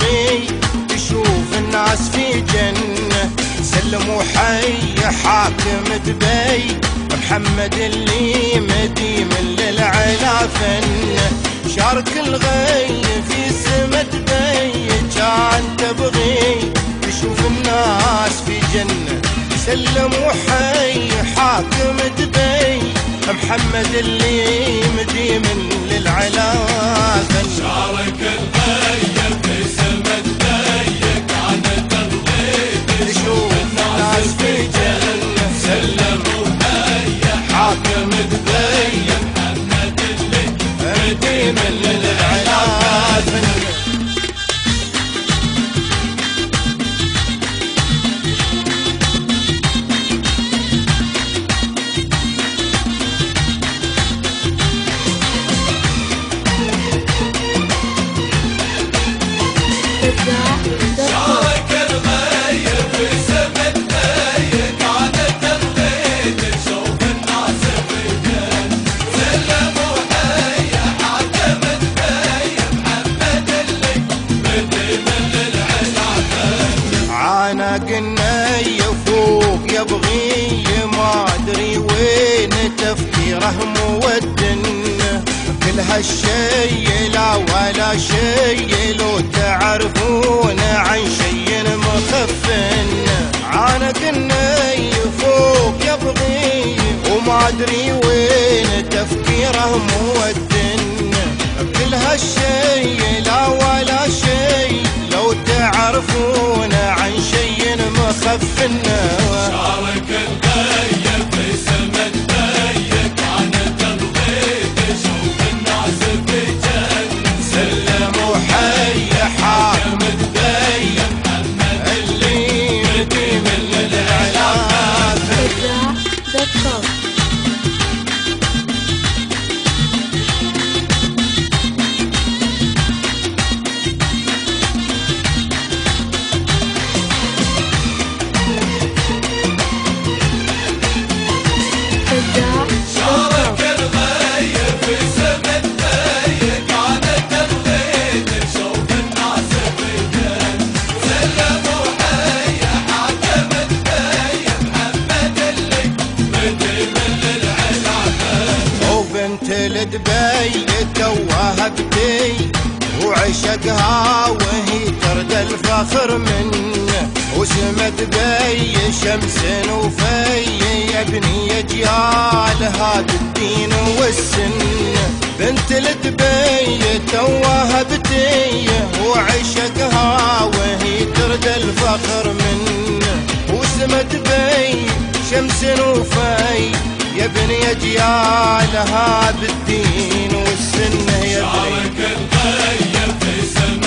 تبغي تشوف الناس في جنة. سلم وحي حاكم دبي محمد اللي مديم للعلا فنه. شارك الغي في سما دبي كان تبغي تشوف الناس في جنة. سلم وحي حاكم دبي محمد اللي مديم للعلا فنه. شارك الغي في سما دبي كان تبغي تشوف الناس في جنة. سلم وحي حاكم دبي محمد اللي مديم للعلا فنه. شارك الغي في سما دبي كان تبغي تشوف الناس في جنة. سلم وحي حاكم دبي محمد اللي مديم للعلا فنه. عانق الني فوق يبغي ما ادري وين تفكيره مودن. كل هالشي لا ولا شي لو تعرفون عن شي مخفن. عانق الني فوق يبغي وما ادري وين تفكيره مودن. كل هالشي لا ولا شي لو تعرفون عن شي مخفن. شارك الغي في سما دبي كان تبغي تشوف الناس في جنة. سلم وحي حاكم دبي محمد اللي مديم للعلا فنه. شارك الغي في سما دبي كان تبغي تشوف الناس في جنة. سلم وحي حاكم دبي محمد اللي مديم للعلا فنه. وبنت الدبي توها بدي وعشقها وهي ترد الفخر منه. واسم دبي شمس وفي يا ابني اجيال هذا الدين والسن. بنت الدبي توها بدي وعشقها وهي ترد الفخر منه. واسم دبي شمس وفي يا ابني اجيال هذا الدين والسن. يا شارك الغي في سما